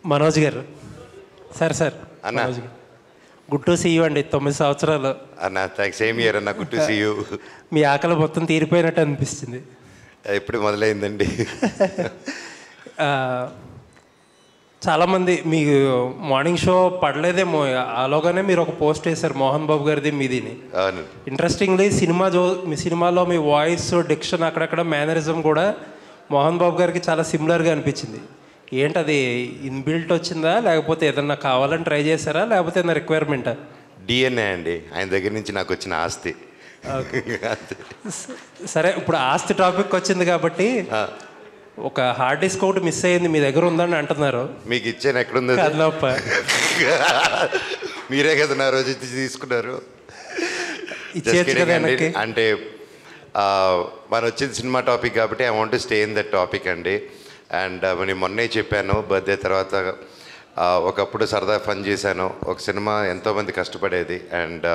మనోజ్ గారు sir sir అన్న మనోజ్ గారు గుడ్ టు సీ యూ అండి. 9 సంవత్సరాలు అన్న థ్యాంక్స్. సేమ్ ఇయర్ అన్న. Good to see you. మీ ఆకలి మొత్తం తీరిపోయినట్టు అనిపిస్తుంది. ఎప్పుడు మొదలైందండి? చాలామంది మీకు మార్నింగ్ షో పడలేదేమో, అలాగానే మీరు ఒక పోస్ట్ వేశారు మోహన్ బాబు గారిది మీదిని. అవును. ఇంట్రెస్టింగ్లీ మీ సినిమాలో మీ వాయిస్ డిక్షన్ అక్కడక్కడ మేనరిజం కూడా మోహన్ బాబు గారికి చాలా సిమిలర్గా అనిపించింది. ఏంటది ఇన్బిల్ట్ వచ్చిందా, లేకపోతే ఏదన్నా కావాలని ట్రై చేశారా, లేకపోతే ఏదైనా రిక్వైర్మెంటా? డిఎన్ఏ అండి, ఆయన దగ్గర నుంచి నాకు వచ్చిన ఆస్తి. సరే, ఇప్పుడు ఆస్తి టాపిక్ వచ్చింది కాబట్టి ఒక హార్డ్ డిస్క్ ఒకటి మిస్ అయ్యింది, మీ దగ్గర ఉందని అంటున్నారు. మీకు ఇచ్చాను, ఎక్కడుంది? మీరే కదా నా రోజు తీసుకున్నారు. అంటే మనం వచ్చింది సినిమా టాపిక్ కాబట్టి I want to stay in that topic అండి. అండ్ నేను మొన్నే చెప్పాను, బర్త్డే తర్వాత ఒకప్పుడు సరదా ఫన్ చేశాను. ఒక సినిమా ఎంతోమంది కష్టపడేది, అండ్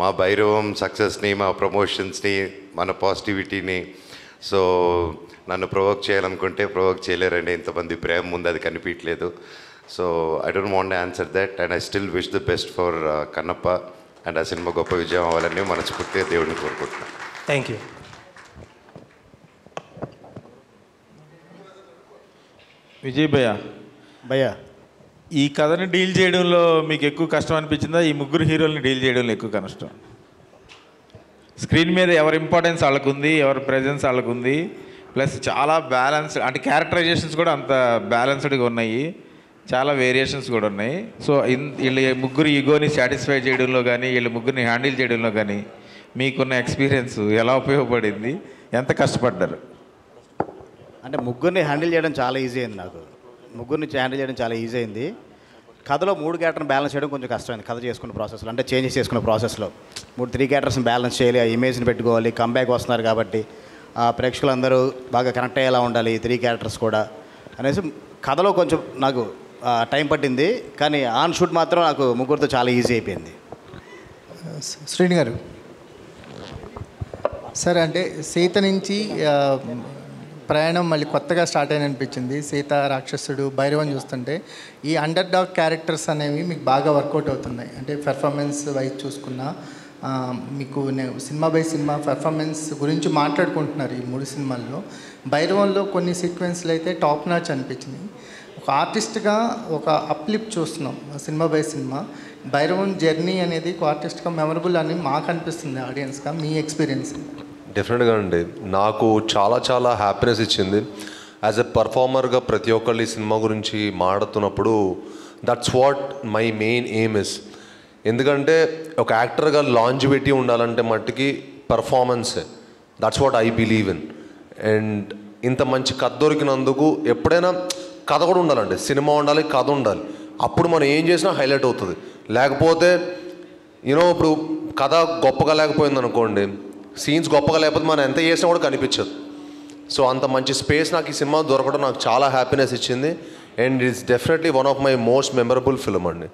మా భైరవం సక్సెస్ని, మా ప్రమోషన్స్ని, మన పాజిటివిటీని, సో నన్ను ప్రొవోక్ చేయాలనుకుంటే ప్రొవోక్ చేయలేరండి. ఇంతమంది ప్రేమ ముందు అది కనిపించలేదు. So I don't want answer that, and I still wish the best for Kannappa. And ఆ సినిమా గొప్ప విజయం అవ్వాలని మనస్ఫూర్తిగా దేవుడిని కోరుకుంటున్నాను. Thank you. విజయ్ భయ్యా, ఈ కథని డీల్ చేయడంలో మీకు ఎక్కువ కష్టం అనిపించిందా, ఈ ముగ్గురు హీరోల్ని డీల్ చేయడంలో ఎక్కువ కష్టం? స్క్రీన్ మీద ఎవరి ఇంపార్టెన్స్ వాళ్ళకు ఉంది, ఎవరి ప్రెజెన్స్ వాళ్ళకు ఉంది, ప్లస్ చాలా బ్యాలెన్స్డ్, అంటే క్యారెక్టరైజేషన్స్ కూడా అంత బ్యాలెన్స్డ్గా ఉన్నాయి, చాలా వేరియేషన్స్ కూడా ఉన్నాయి. సో వీళ్ళ ముగ్గురు ఈగోని సాటిస్ఫై చేయడంలో కానీ, వీళ్ళ ముగ్గురిని హ్యాండిల్ చేయడంలో కానీ మీకున్న ఎక్స్పీరియన్స్ ఎలా ఉపయోగపడింది, ఎంత కష్టపడ్డారు? అంటే ముగ్గురిని హ్యాండిల్ చేయడం చాలా ఈజీ అయింది. నాకు ముగ్గురిని హ్యాండిల్ చేయడం చాలా ఈజీ అయింది. కథలో 3 క్యారెక్టర్ని బ్యాలెన్స్ చేయడం కొంచెం కష్టమైంది. కథ చేసుకున్న ప్రాసెస్లో, అంటే చేంజెస్ చేసుకున్న ప్రాసెస్లో 3 క్యారెక్టర్స్ని బ్యాలెన్స్ చేయాలి, ఆ ఇమేజ్ని పెట్టుకోవాలి. కంబ్యాక్ వస్తున్నారు కాబట్టి ప్రేక్షకులందరూ బాగా కనెక్ట్ అయ్యేలా ఉండాలి, 3 క్యారెక్టర్స్ కూడా అనేసి కథలో కొంచెం నాకు టైం పట్టింది. కానీ ఆన్ షూట్ మాత్రం నాకు ముగ్గురితో చాలా ఈజీ అయిపోయింది. శ్రీని గారు సార్, అంటే సీత నుంచి ప్రయాణం మళ్ళీ కొత్తగా స్టార్ట్ అయిన అనిపించింది. సీత, రాక్షసుడు, భైరవం చూస్తుంటే ఈ అండర్ డాగ్ క్యారెక్టర్స్ అనేవి మీకు బాగా వర్కౌట్ అవుతున్నాయి. అంటే పెర్ఫార్మెన్స్ వైజ్ చూసుకున్నా మీకు సినిమా బై సినిమా పెర్ఫార్మెన్స్ గురించి మాట్లాడుకుంటున్నారు. ఈ 3 సినిమాల్లో భైరవంలో కొన్ని సీక్వెన్స్లు అయితే టాప్ నాచ్ అనిపించినాయి. ఒక ఆర్టిస్ట్గా ఒక అప్లిప్ చూస్తున్నాం cinema by cinema. Bhairavam journey అనేది ఒక ఆర్టిస్ట్గా మెమరబుల్ అని మాకు అనిపిస్తుంది, ఆడియన్స్గా. మీ ఎక్స్పీరియన్స్? డెఫినెట్గా అండి, నాకు చాలా చాలా హ్యాపీనెస్ ఇచ్చింది. యాజ్ ఎ పర్ఫార్మర్గా ప్రతి ఒక్కళ్ళు ఈ సినిమా గురించి మాట్లాడుతున్నప్పుడు that's what my main aim is. ఎందుకంటే ఒక యాక్టర్గా లాంజివిటీ ఉండాలంటే మట్టికి పర్ఫార్మెన్సే. That's what I believe in. And ఇంత మంచి కథ దొరికినందుకు ఎప్పుడైనా కథ కూడా ఉండాలండి, సినిమా ఉండాలి, కథ ఉండాలి. అప్పుడు మనం ఏం చేసినా హైలైట్ అవుతుంది. లేకపోతే ఇప్పుడు కథ గొప్పగా లేకపోయింది అనుకోండి, సీన్స్ గొప్పగా లేకపోతే మనం ఎంత చేసినా కూడా కనిపించదు. సో అంత మంచి స్పేస్ నాకు ఈ సినిమా దొరకడం నాకు చాలా హ్యాపీనెస్ ఇచ్చింది. And it's definitely one of my most memorable film అండి.